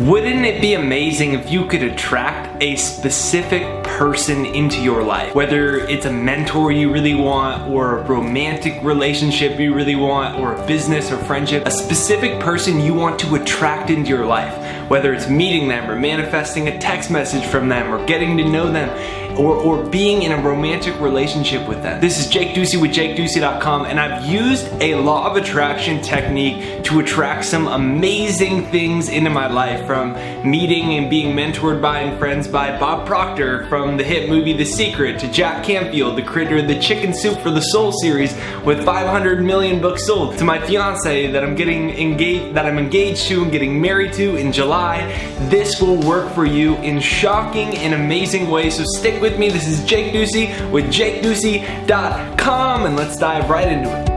Wouldn't it be amazing if you could attract a specific person into your life? Whether it's a mentor you really want, or a romantic relationship you really want, or a business or friendship, a specific person you want to attract into your life. Whether it's meeting them, or manifesting a text message from them, or getting to know them, or being in a romantic relationship with them. This is Jake Ducey with JakeDucey.com, and I've used a law of attraction technique to attract some amazing things into my life, from meeting and being mentored by and friends by Bob Proctor from the hit movie The Secret, to Jack Canfield, the creator of the Chicken Soup for the Soul series with 500 million books sold, to my fiance that I'm engaged to and getting married to in July. This will work for you in shocking and amazing ways, so stick with me. This is Jake Ducey with JakeDucey.com, and let's dive right into it.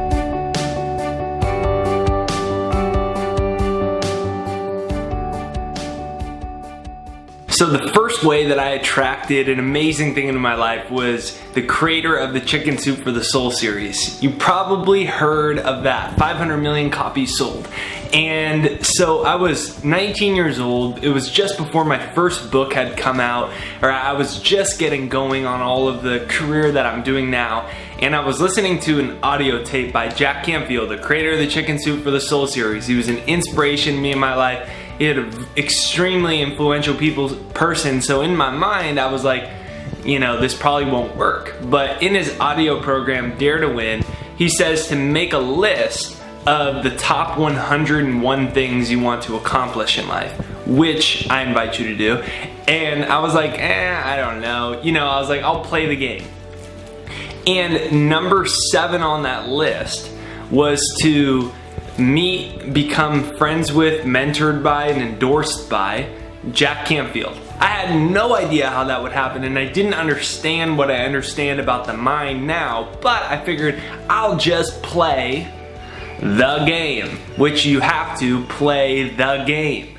So the first way that I attracted an amazing thing into my life was the creator of the Chicken Soup for the Soul series. You probably heard of that. 500 million copies sold. And so I was 19 years old. It was just before my first book had come out, or I was just getting going on all of the career that I'm doing now. And I was listening to an audio tape by Jack Canfield, the creator of the Chicken Soup for the Soul series. He was an inspiration to me in my life. He had an extremely influential person, so in my mind I was like, you know, this probably won't work. But in his audio program, Dare to Win, he says to make a list of the top 101 things you want to accomplish in life, which I invite you to do. And I was like, I don't know. You know, I was like, I'll play the game. And number 7 on that list was to become friends with, mentored by, and endorsed by Jack Canfield. I had no idea how that would happen, and I didn't understand what I understand about the mind now, but I figured I'll just play the game, which you have to play the game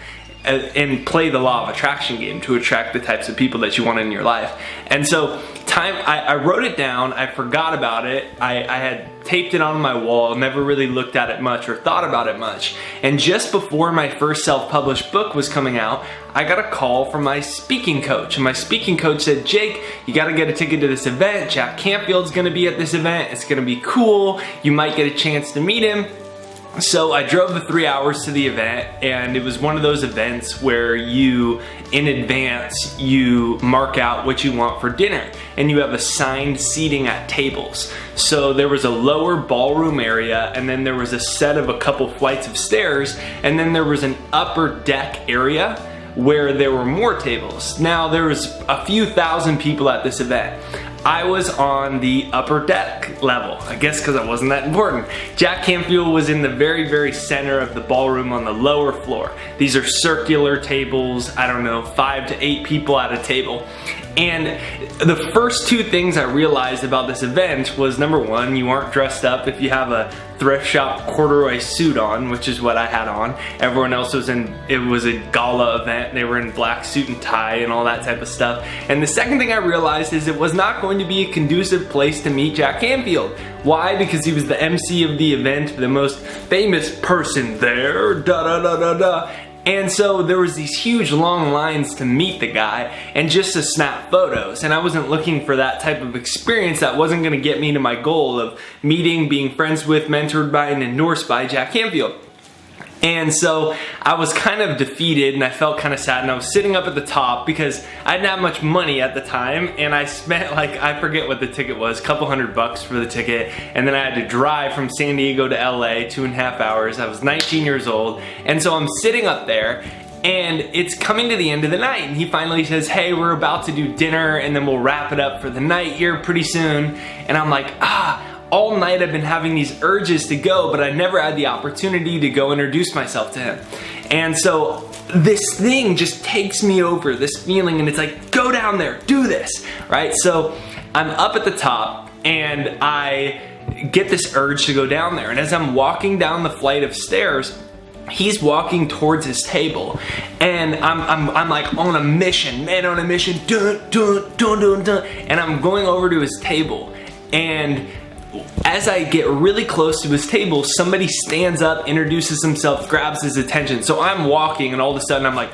and play the law of attraction game to attract the types of people that you want in your life. And so I wrote it down, I forgot about it, I had taped it on my wall, never really looked at it much or thought about it much. And just before my first self-published book was coming out, I got a call from my speaking coach. And my speaking coach said, Jake, you gotta get a ticket to this event. Jack Canfield's gonna be at this event. It's gonna be cool. You might get a chance to meet him. So I drove the 3 hours to the event, and it was one of those events where you, in advance, you mark out what you want for dinner, and you have assigned seating at tables. So there was a lower ballroom area, and then there was a set of a couple flights of stairs, and then there was an upper deck area where there were more tables. Now there was a few thousand people at this event. I was on the upper deck level, I guess because I wasn't that important. Jack Canfield was in the very, very center of the ballroom on the lower floor. These are circular tables, I don't know, 5 to 8 people at a table. And the first 2 things I realized about this event was, number 1, you aren't dressed up if you have a thrift shop corduroy suit on, which is what I had on. Everyone else was it was a gala event. They were in black suit and tie and all that type of stuff. And the second thing I realized is it was not going to be a conducive place to meet Jack Canfield. Why? Because he was the MC of the event, the most famous person there, And so there was these huge long lines to meet the guy and just to snap photos. And I wasn't looking for that type of experience. That wasn't gonna get me to my goal of meeting, being friends with, mentored by, and endorsed by Jack Canfield. And so I was kind of defeated, and I felt kind of sad, and I was sitting up at the top because I didn't have much money at the time, and I spent, like, I forget what the ticket was, a couple $100 for the ticket, and then I had to drive from San Diego to LA, 2.5 hours. I was 19 years old, and so I'm sitting up there, and it's coming to the end of the night, and he finally says, hey, we're about to do dinner, and then we'll wrap it up for the night here pretty soon. And I'm like, all night I've been having these urges to go, but I never had the opportunity to go introduce myself to him. And so this thing just takes me over, this feeling, and it's like, go down there, do this, right? So I'm up at the top, and I get this urge to go down there. And as I'm walking down the flight of stairs, he's walking towards his table, and I'm like on a mission, man, on a mission, and I'm going over to his table, and as I get really close to his table, somebody stands up, introduces himself, grabs his attention. So I'm walking, and all of a sudden I'm like,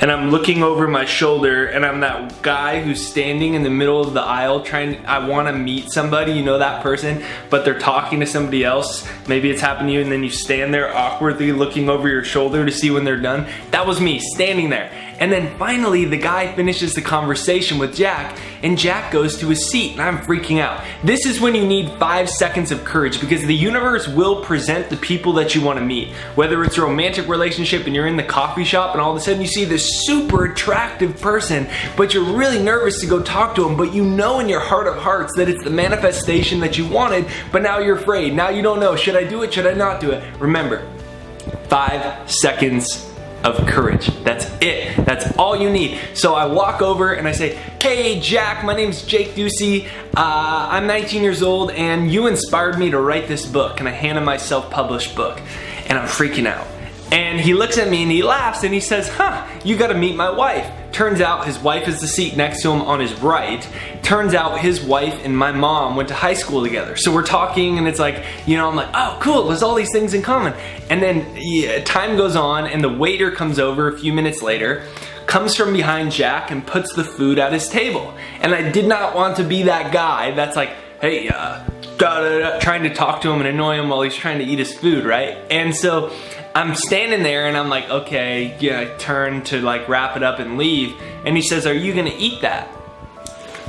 and I'm looking over my shoulder, and I'm that guy who's standing in the middle of the aisle I want to meet somebody, you know, that person, but they're talking to somebody else. Maybe it's happened to you, and then you stand there awkwardly looking over your shoulder to see when they're done. That was me standing there. And then finally the guy finishes the conversation with Jack, and Jack goes to his seat, and I'm freaking out. This is when you need 5 seconds of courage, because the universe will present the people that you want to meet. Whether it's a romantic relationship and you're in the coffee shop and all of a sudden you see this super attractive person, but you're really nervous to go talk to him, but you know in your heart of hearts that it's the manifestation that you wanted, but now you're afraid. Now you don't know, should I do it, should I not do it? Remember, 5 seconds of courage. That's it. That's all you need. So I walk over and I say, "Hey Jack, my name's Jake Ducey. I'm 19 years old and you inspired me to write this book." And I hand him my self-published book, and I'm freaking out. And he looks at me and he laughs and he says, "You gotta meet my wife." Turns out his wife is the seat next to him on his right. Turns out his wife and my mom went to high school together. So we're talking and it's like, you know, I'm like, oh cool, there's all these things in common. And then time goes on and the waiter comes over a few minutes later, comes from behind Jack and puts the food at his table. And I did not want to be that guy that's like, hey, trying to talk to him and annoy him while he's trying to eat his food, right? And so I'm standing there and I'm like, okay, yeah, I turn to like wrap it up and leave. And he says, "Are you gonna eat that?"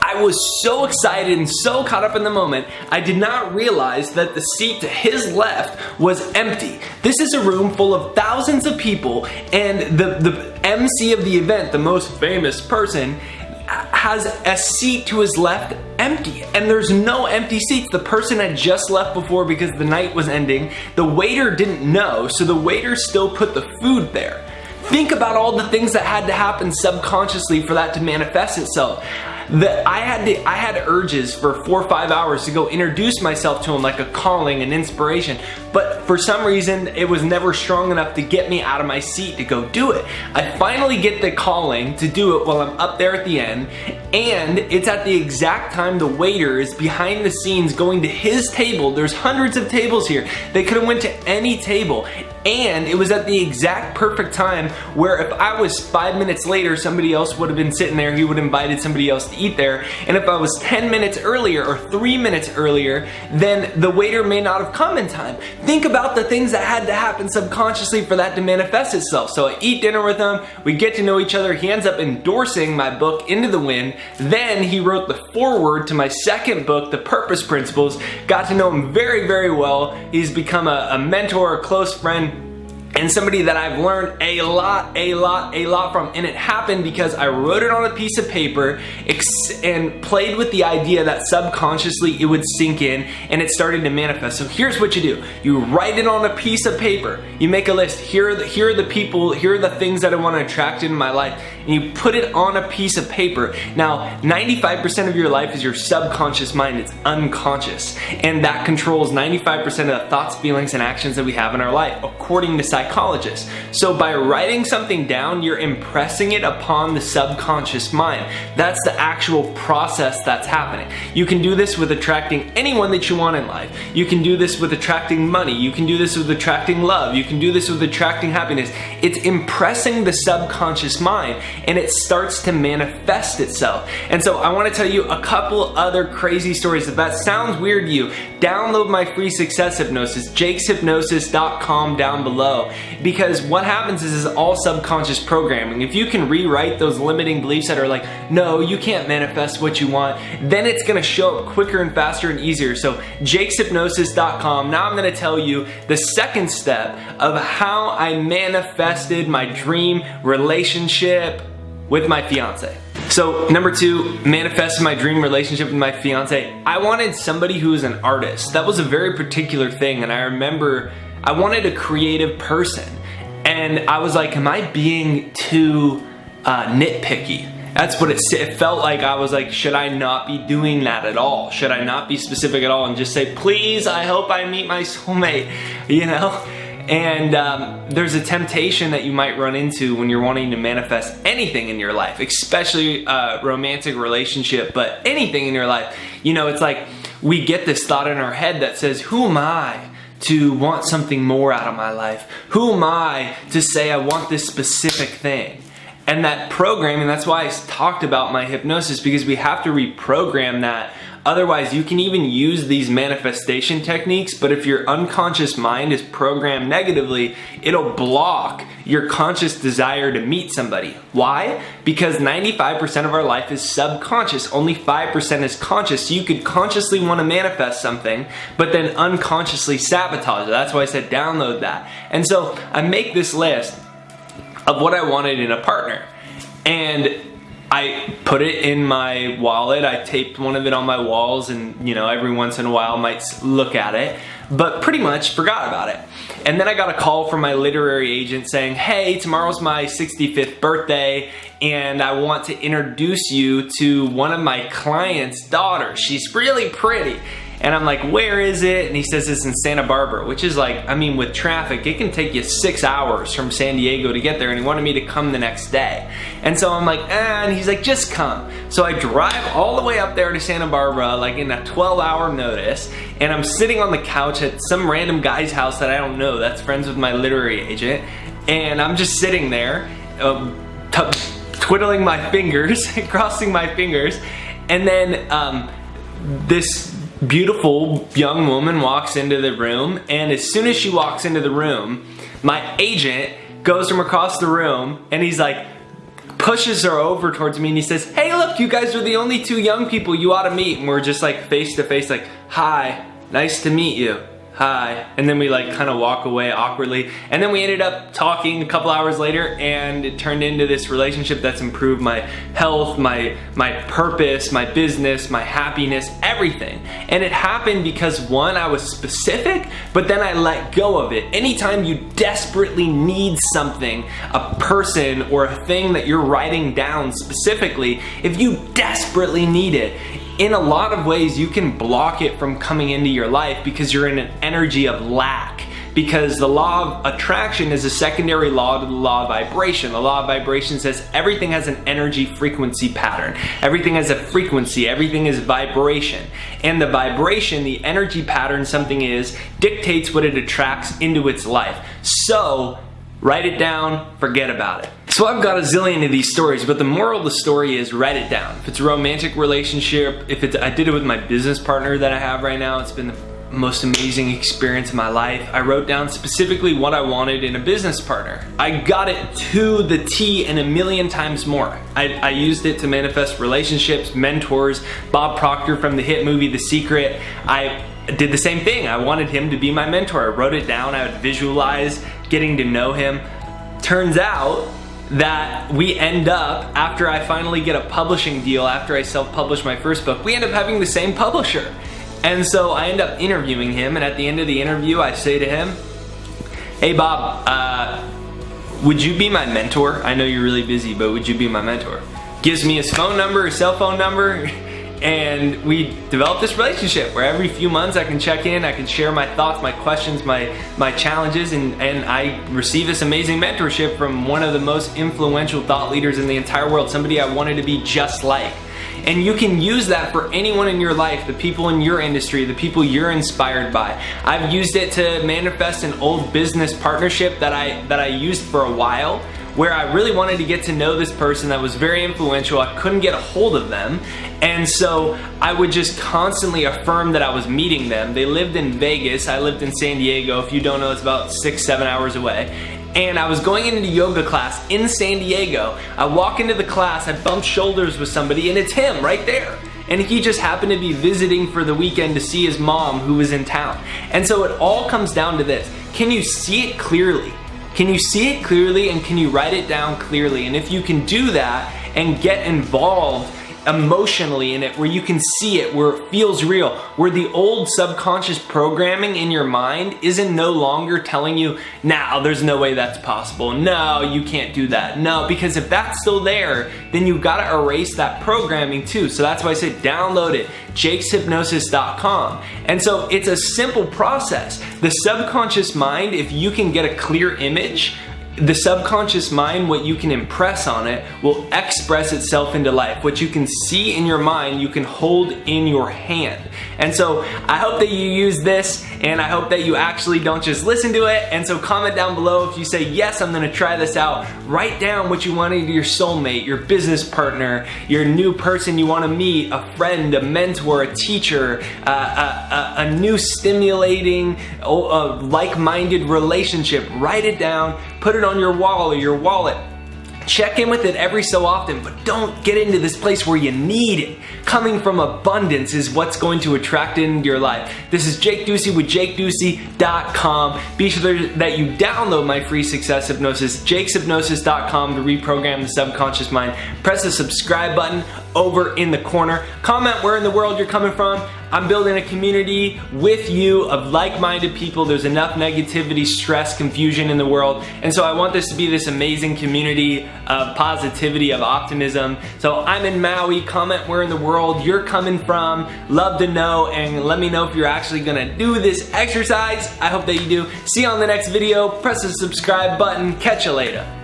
I was so excited and so caught up in the moment, I did not realize that the seat to his left was empty. This is a room full of thousands of people, and the MC of the event, the most famous person, has a seat to his left empty, and there's no empty seats. The person had just left before because the night was ending. The waiter didn't know, so the waiter still put the food there. Think about all the things that had to happen subconsciously for that to manifest itself. I had urges for 4 or 5 hours to go introduce myself to him like a calling and inspiration, but for some reason it was never strong enough to get me out of my seat to go do it. I finally get the calling to do it while I'm up there at the end, and it's at the exact time the waiter is behind the scenes going to his table. There's hundreds of tables here. They could have went to any table, and it was at the exact perfect time where if I was 5 minutes later, somebody else would have been sitting there. He would have invited somebody else to eat there. And if I was 10 minutes earlier or 3 minutes earlier, then the waiter may not have come in time. Think about the things that had to happen subconsciously for that to manifest itself. So I eat dinner with him, we get to know each other, he ends up endorsing my book, Into the Wind. Then he wrote the foreword to my second book, The Purpose Principles. Got to know him very, very well. He's become a mentor, a close friend, and somebody that I've learned a lot from. And it happened because I wrote it on a piece of paper and played with the idea that subconsciously it would sink in, and it started to manifest. So here's what you do. You write it on a piece of paper. You make a list. Here are the people, here are the things that I want to attract into my life. And you put it on a piece of paper. Now, 95% of your life is your subconscious mind. It's unconscious. And that controls 95% of the thoughts, feelings, and actions that we have in our life, according to psychologists. So by writing something down, you're impressing it upon the subconscious mind. That's the actual process that's happening. You can do this with attracting anyone that you want in life. You can do this with attracting money. You can do this with attracting love. You can do this with attracting happiness. It's impressing the subconscious mind, and it starts to manifest itself. And so I want to tell you a couple other crazy stories. If that sounds weird to you, download my free success hypnosis, jakeshypnosis.com down below. Because what happens is all subconscious programming. If you can rewrite those limiting beliefs that are like, no, you can't manifest what you want, then it's going to show up quicker and faster and easier. So jakeshypnosis.com. Now I'm going to tell you the second step of how I manifested my dream relationship with my fiance. So number 2, manifest my dream relationship with my fiance. I wanted somebody who is an artist. That was a very particular thing, and I remember I wanted a creative person, and I was like, am I being too nitpicky? That's what it felt like. I was like, should I not be doing that at all? Should I not be specific at all and just say, please, I hope I meet my soulmate, you know? And there's a temptation that you might run into when you're wanting to manifest anything in your life, especially a romantic relationship, but anything in your life. You know, it's like we get this thought in our head that says, who am I to want something more out of my life? Who am I to say I want this specific thing? And that programming, that's why I talked about my hypnosis, because we have to reprogram that. Otherwise, you can even use these manifestation techniques, but if your unconscious mind is programmed negatively, it'll block your conscious desire to meet somebody. Why? Because 95% of our life is subconscious, only 5% is conscious. So you could consciously want to manifest something, but then unconsciously sabotage it. That's why I said download that. And so I make this list of what I wanted in a partner. And I put it in my wallet. I taped one of it on my walls, and every once in a while I might look at it, but pretty much forgot about it. And then I got a call from my literary agent saying, hey, tomorrow's my 65th birthday and I want to introduce you to one of my clients' daughters. She's really pretty. And I'm like, where is it? And he says it's in Santa Barbara, which is like, with traffic, it can take you 6 hours from San Diego to get there. And he wanted me to come the next day. And so I'm like, and he's like, just come. So I drive all the way up there to Santa Barbara, like in a 12-hour notice. And I'm sitting on the couch at some random guy's house that I don't know, that's friends with my literary agent. And I'm just sitting there, twiddling my fingers, crossing my fingers. And then this beautiful young woman walks into the room, and as soon as she walks into the room, my agent goes from across the room and he's like, pushes her over towards me and he says, hey, look, you guys are the only two young people you ought to meet. And we're just like face to face, like, hi, nice to meet you. Hi. And then we like kind of walk away awkwardly. And then we ended up talking a couple hours later, and it turned into this relationship that's improved my health, my purpose, my business, my happiness, everything. And it happened because, one, I was specific, but then I let go of it. Anytime you desperately need something, a person or a thing that you're writing down specifically, if you desperately need it, in a lot of ways you can block it from coming into your life because you're in an energy of lack. Because the law of attraction is a secondary law to the law of vibration. The law of vibration says everything has an energy frequency pattern. Everything has a frequency, everything is vibration. And the vibration, the energy pattern something is, dictates what it attracts into its life. So, write it down, forget about it. So I've got a zillion of these stories, but the moral of the story is write it down. If it's a romantic relationship, I did it with my business partner that I have right now. It's been the most amazing experience of my life. I wrote down specifically what I wanted in a business partner. I got it to the T and a million times more. I used it to manifest relationships, mentors, Bob Proctor from the hit movie The Secret. I did the same thing. I wanted him to be my mentor. I wrote it down. I would visualize getting to know him. Turns out that we end up, after I finally get a publishing deal, after I self-publish my first book, we end up having the same publisher. And so I end up interviewing him, and at the end of the interview I say to him, hey Bob, would you be my mentor? I know you're really busy, but would you be my mentor? Gives me his phone number, his cell phone number, and we developed this relationship where every few months I can check in, I can share my thoughts, my questions, my challenges, and I receive this amazing mentorship from one of the most influential thought leaders in the entire world, somebody I wanted to be just like. And you can use that for anyone in your life, the people in your industry, the people you're inspired by. I've used it to manifest an old business partnership that I used for a while, where I really wanted to get to know this person that was very influential. I couldn't get a hold of them, and so I would just constantly affirm that I was meeting them. They lived in Vegas, I lived in San Diego. If you don't know, it's about 6-7 hours away. And I was going into yoga class in San Diego. I walk into the class, I bump shoulders with somebody, and it's him right there. And he just happened to be visiting for the weekend to see his mom who was in town. And so it all comes down to this. Can you see it clearly? Can you see it clearly, and can you write it down clearly? And if you can do that and get involved emotionally in it, where you can see it, where it feels real, where the old subconscious programming in your mind isn't no longer telling you, nah, there's no way that's possible. No, you can't do that. No, because if that's still there, then you've got to erase that programming too. So that's why I say download it, jakeshypnosis.com. And so it's a simple process. The subconscious mind, if you can get a clear image, the subconscious mind, what you can impress on it, will express itself into life. What you can see in your mind, you can hold in your hand. And so I hope that you use this, and I hope that you actually don't just listen to it. And so comment down below if you say, yes, I'm gonna try this out. Write down what you wanted to your soulmate, your business partner, your new person you wanna meet, a friend, a mentor, a teacher, a new stimulating, like-minded relationship. Write it down, put it on your wall or your wallet. Check in with it every so often, but don't get into this place where you need it. Coming from abundance is what's going to attract it into your life. This is Jake Ducey with JakeDucey.com. Be sure that you download my free success hypnosis, jakeshypnosis.com, to reprogram the subconscious mind. Press the subscribe button over in the corner. Comment where in the world you're coming from. I'm building a community with you of like-minded people. There's enough negativity, stress, confusion in the world. And so I want this to be this amazing community of positivity, of optimism. So I'm in Maui. Comment where in the world you're coming from. Love to know, and let me know if you're actually gonna do this exercise. I hope that you do. See you on the next video. Press the subscribe button. Catch you later.